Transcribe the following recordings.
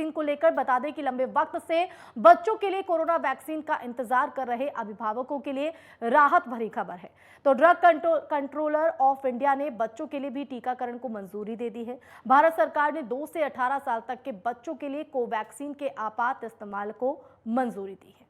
Vaccine को लेकर बता दें कि लंबे वक्त से बच्चों के लिए कोरोना वैक्सीन का इंतजार कर रहे अभिभावकों के लिए राहत भरी खबर है। तो ड्रग कंट्रोलर ऑफ इंडिया ने बच्चों के लिए भी टीकाकरण को मंजूरी दे दी है। भारत सरकार ने 2 से 18 साल तक के बच्चों के लिए कोवैक्सीन के आपात इस्तेमाल को मंजूरी दी है।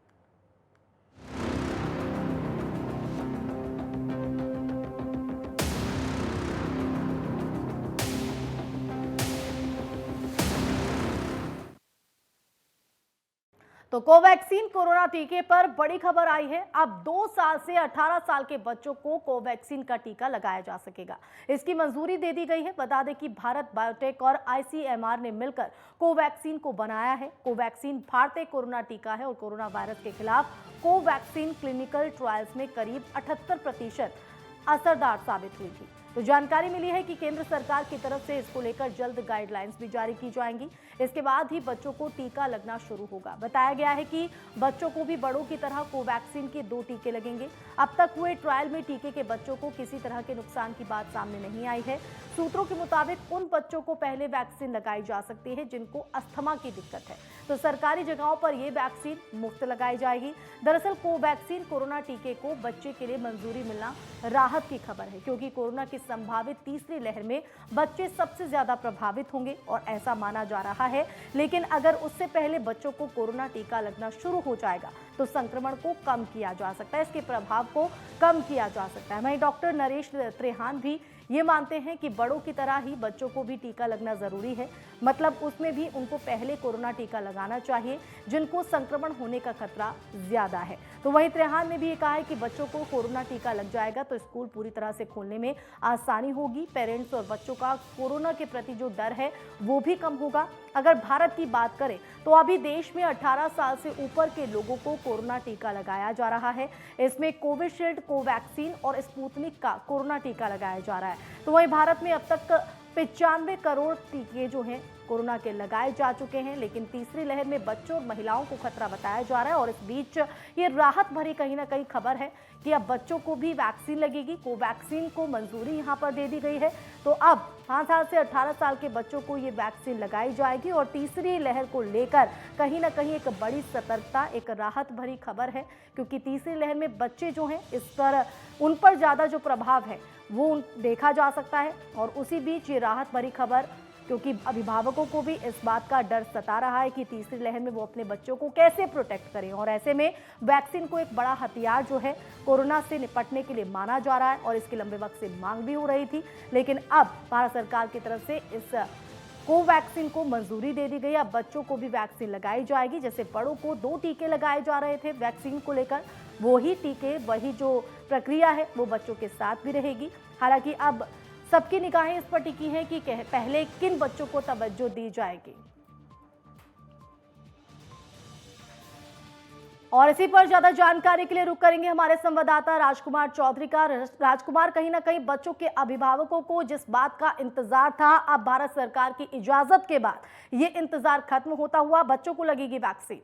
तो कोवैक्सीन कोरोना टीके पर बड़ी खबर आई है। अब 2 साल से 18 साल के बच्चों को कोवैक्सीन का टीका लगाया जा सकेगा। इसकी मंजूरी दे दी गई है। बता दें कि भारत बायोटेक और आईसीएमआर ने मिलकर कोवैक्सीन को बनाया है। कोवैक्सीन भारतीय कोरोना टीका है और कोरोना वायरस के खिलाफ कोवैक्सीन क्लिनिकल ट्रायल्स में करीब 78% असरदार साबित हुई थी। तो जानकारी मिली है कि केंद्र सरकार की तरफ से इसको लेकर जल्द गाइडलाइंस भी जारी की जाएंगी। इसके बाद ही बच्चों को टीका लगना शुरू होगा। बताया गया है कि बच्चों को भी बड़ों की तरह कोवैक्सीन के 2 टीके लगेंगे। अब तक हुए ट्रायल में टीके के बच्चों को किसी तरह के नुकसान की बात सामने नहीं आई है। सूत्रों के मुताबिक उन बच्चों को पहले वैक्सीन लगाई जा सकती है जिनको अस्थमा की दिक्कत है। तो सरकारी जगहों पर यह वैक्सीन मुफ्त लगाई जाएगी। दरअसल कोवैक्सीन कोरोना टीके को बच्चे के लिए मंजूरी मिलना राहत की खबर है, क्योंकि कोरोना की संभावित तीसरी लहर में बच्चे सबसे ज्यादा प्रभावित होंगे और ऐसा माना जा रहा है। लेकिन अगर उससे पहले बच्चों को कोरोना टीका लगना शुरू हो जाएगा तो संक्रमण को कम किया जा सकता है, इसके प्रभाव को कम किया जा सकता है। वहीं डॉक्टर नरेश त्रेहान भी ये मानते हैं कि बड़ों की तरह ही बच्चों को भी टीका लगना जरूरी है। मतलब उसमें भी उनको पहले कोरोना टीका लगाना चाहिए जिनको संक्रमण होने का खतरा ज्यादा है। तो वहीं त्रेहान ने भी ये कहा है कि बच्चों को कोरोना टीका लग जाएगा तो स्कूल पूरी तरह से खोलने में आसानी होगी। पेरेंट्स और बच्चों का कोरोना के प्रति जो डर है वो भी कम होगा। अगर भारत की बात करें तो अभी देश में 18 साल से ऊपर के लोगों को कोरोना टीका लगाया जा रहा है। इसमें कोविशील्ड, कोवैक्सीन और स्पुतनिक का कोरोना टीका लगाया जा रहा है। तो वहीं भारत में अब तक 95 करोड़ टीके जो हैं कोरोना के लगाए जा चुके हैं। लेकिन तीसरी लहर में बच्चों और महिलाओं को खतरा बताया जा रहा है और इस बीच ये राहत भरी कहीं ना कहीं खबर है कि अब बच्चों को भी वैक्सीन लगेगी। कोवैक्सीन को मंजूरी यहां पर दे दी गई है। तो अब 5 साल से 18 साल के बच्चों को ये वैक्सीन लगाई जाएगी और तीसरी लहर को लेकर कहीं ना कहीं एक बड़ी सतर्कता, एक राहत भरी खबर है, क्योंकि तीसरी लहर में बच्चे जो हैं इस पर उन पर ज़्यादा जो प्रभाव है वो देखा जा सकता है। और उसी बीच ये राहत भरी खबर, क्योंकि अभिभावकों को भी इस बात का डर सता रहा है कि तीसरी लहर में वो अपने बच्चों को कैसे प्रोटेक्ट करें, और ऐसे में वैक्सीन को एक बड़ा हथियार जो है कोरोना से निपटने के लिए माना जा रहा है और इसकी लंबे वक्त से मांग भी हो रही थी। लेकिन अब भारत सरकार की तरफ से इस कोवैक्सीन को मंजूरी दे दी गई। अब बच्चों को भी वैक्सीन लगाई जाएगी। जैसे बड़ों को 2 टीके लगाए जा रहे थे वैक्सीन को लेकर, वही टीके, वही जो प्रक्रिया है वो बच्चों के साथ भी रहेगी। हालांकि अब सबकी निगाहें इस पर टिकी हैं कि पहले किन बच्चों को तवज्जो दी जाएगी। और इसी पर ज्यादा जानकारी के लिए रुक करेंगे हमारे संवाददाता राजकुमार चौधरी का। राजकुमार, कहीं ना कहीं बच्चों के अभिभावकों को जिस बात का इंतजार था, अब भारत सरकार की इजाजत के बाद ये इंतजार खत्म होता हुआ बच्चों को लगेगी वैक्सीन।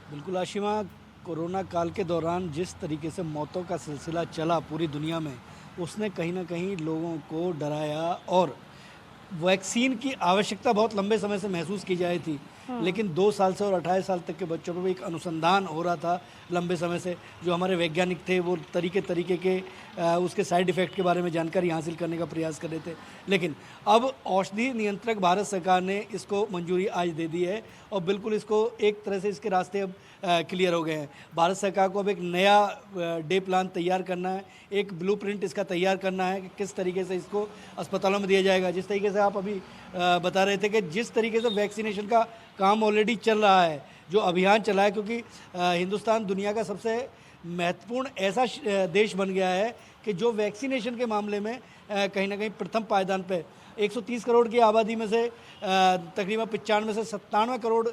बिल्कुल आशिमा, कोरोना काल के दौरान जिस तरीके से मौतों का सिलसिला चला पूरी दुनिया में, उसने कहीं ना कहीं लोगों को डराया और वैक्सीन की आवश्यकता बहुत लंबे समय से महसूस की जाती थी। लेकिन 2 साल से और 28 साल तक के बच्चों पर भी एक अनुसंधान हो रहा था लंबे समय से। जो हमारे वैज्ञानिक थे वो तरीके के उसके साइड इफ़ेक्ट के बारे में जानकारी हासिल करने का प्रयास कर रहे थे। लेकिन अब औषधि नियंत्रक भारत सरकार ने इसको मंजूरी आज दे दी है और बिल्कुल इसको एक तरह से इसके रास्ते अब क्लियर हो गए हैं। भारत सरकार को अब एक नया डे प्लान तैयार करना है, एक ब्लूप्रिंट इसका तैयार करना है कि किस तरीके से इसको अस्पतालों में दिया जाएगा। जिस तरीके से आप अभी बता रहे थे कि जिस तरीके से वैक्सीनेशन का काम ऑलरेडी चल रहा है, जो अभियान चला है, क्योंकि हिंदुस्तान दुनिया का सबसे महत्वपूर्ण ऐसा देश बन गया है कि जो वैक्सीनेशन के मामले में कहीं ना कहीं प्रथम पायदान पे 130 करोड़ की आबादी में से तकरीबन 95 से 97 करोड़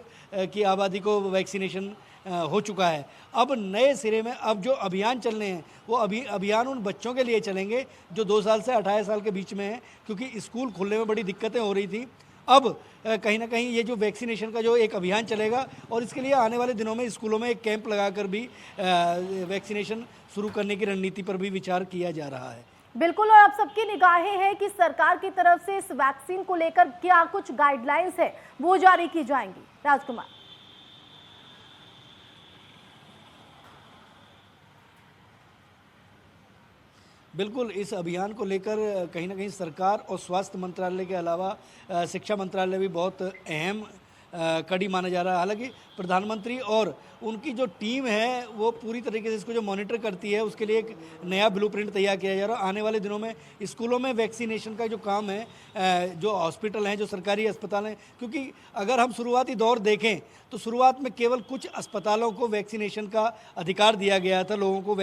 की आबादी को वैक्सीनेशन हो चुका है। अब नए सिरे में अब जो अभियान चलने हैं वो अभियान उन बच्चों के लिए चलेंगे जो 2 साल से 28 साल के बीच में हैं, क्योंकि स्कूल खुलने में बड़ी दिक्कतें हो रही थी। अब कहीं ना कहीं ये जो वैक्सीनेशन का जो एक अभियान चलेगा और इसके लिए आने वाले दिनों में स्कूलों में एक कैंप लगाकर भी वैक्सीनेशन शुरू करने की रणनीति पर भी विचार किया जा रहा है। बिल्कुल, और अब सबकी निगाहें हैं कि सरकार की तरफ से इस वैक्सीन को लेकर क्या कुछ गाइडलाइंस है वो जारी की जाएंगी। राजकुमार। बिल्कुल, इस अभियान को लेकर कहीं न कहीं सरकार और स्वास्थ्य मंत्रालय के अलावा शिक्षा मंत्रालय भी बहुत अहम कड़ी माना जा रहा है। हालाँकि प्रधानमंत्री और उनकी जो टीम है, वो पूरी तरीके से इसको जो मॉनिटर करती है, उसके लिए एक नया ब्लूप्रिंट तैयार किया जा रहा है। आने वाले दिनों में स्कूलों में वैक्सीनेशन का जो काम है, जो हॉस्पिटल हैं, जो सरकारी अस्पताल हैं, क्योंकि अगर हम शुरुआती दौर देखें, तो शुरुआत में केवल कुछ अस्पतालों को वैक्सीनेशन का अधिकार दिया गया था, लोगों को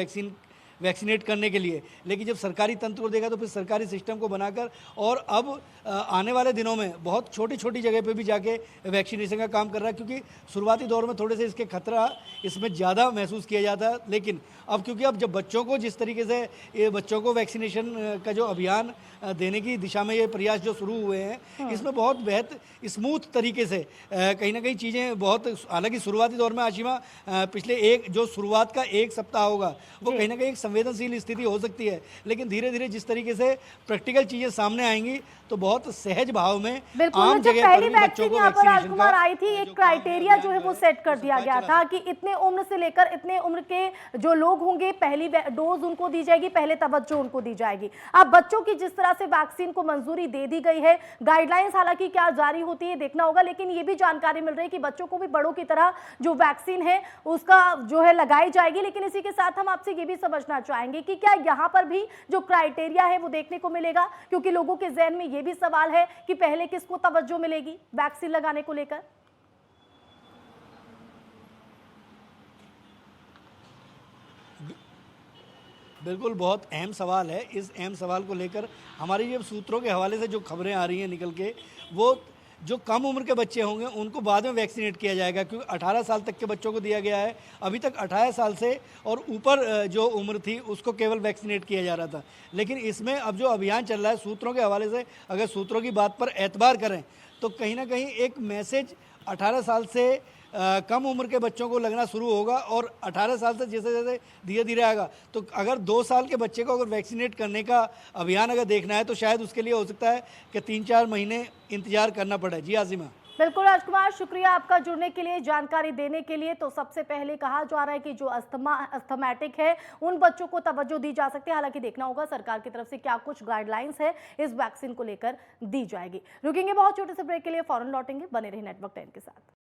वैक्सीनेट करने के लिए। लेकिन जब सरकारी तंत्र को देखा तो फिर सरकारी सिस्टम को बनाकर और अब आने वाले दिनों में बहुत छोटी-छोटी जगह पे भी जाके वैक्सीनेशन का काम कर रहा है, क्योंकि शुरुआती दौर में थोड़े से इसके खतरा इसमें ज़्यादा महसूस किया जाता है। लेकिन अब क्योंकि अब जब बच्चों को जिस तरीके से ये बच्चों को वैक्सीनेशन का जो अभियान देने की दिशा में ये प्रयास जो शुरू हुए हैं, इसमें बहुत स्मूथ तरीके से कहीं न कहीं चीज़ें बहुत, हालाँकि शुरुआती दौर में आशिमा पिछले जो शुरुआत का 1 सप्ताह होगा, वो कहीं न कहीं एक संवेदनशील स्थिति हो सकती है। लेकिन धीरे-धीरे जिस तरीके से प्रैक्टिकल चीज़ें सामने आएँगी, तो बहुत सहज भाव में बिल्कुल, आम जब जगह पर पहली भी बच्चों वैक्सीन को यहाँ पर वैक्सीनेशन राजकुमार का आई थी, एक जो काम क्राइटेरिया है, जो है वो अभियान सेट कर वो दिया सरकार गया चला था कि इतने उम्र से लेकर इतने उम्र के जो लोग होंगे पहली डोज उनको दी जाएगी, पहले तवज्जो उनको दी जाएगी। अब बच्चों की जिस तरह से वैक्सीन को मंजूरी दे दी गई है, गाइडलाइंस हालांकि क्या जारी होती है देखना होगा, लेकिन ये भी जानकारी मिल रही है कि बच्चों को भी बड़ों की तरह जो वैक्सीन है उसका जो है लगाई जाएगी। लेकिन इसी के साथ हम आपसे ये भी समझना चाहेंगे कि क्या यहाँ पर भी जो क्राइटेरिया है वो देखने को मिलेगा, क्योंकि लोगों के जहन में ये भी सवाल है कि पहले किसको तवज्जो मिलेगी वैक्सीन लगाने को लेकर। बिल्कुल, बहुत अहम सवाल है। इस अहम सवाल को लेकर हमारी ये सूत्रों के हवाले से जो खबरें आ रही हैं निकल के, वो जो कम उम्र के बच्चे होंगे उनको बाद में वैक्सीनेट किया जाएगा, क्योंकि 18 साल तक के बच्चों को दिया गया है। अभी तक 18 साल से और ऊपर जो उम्र थी उसको केवल वैक्सीनेट किया जा रहा था। लेकिन इसमें अब जो अभियान चल रहा है, सूत्रों के हवाले से अगर सूत्रों की बात पर एतबार करें, तो कहीं न कहीं एक मैसेज 18 साल से कम उम्र के बच्चों को लगना शुरू होगा, और 18 साल से जैसे-जैसे धीरे-धीरे आएगा, तो अगर 2 साल के बच्चे को अगर वैक्सीनेट करने का अभियान अगर देखना है, तो शायद उसके लिए हो सकता है कि 3-4 महीने इंतज़ार करना पड़े। जी आज़िमा। बिल्कुल राजकुमार, शुक्रिया आपका जुड़ने के लिए, जानकारी देने के लिए। तो सबसे पहले कहा जा रहा है कि जो अस्थमैटिक है उन बच्चों को तवज्जो दी जा सकती है। हालांकि देखना होगा सरकार की तरफ से क्या कुछ गाइडलाइंस है इस वैक्सीन को लेकर दी जाएगी। रुकेंगे बहुत छोटे से ब्रेक के लिए, फौरन लौटेंगे, बने रहिए नेटवर्क 10 के साथ।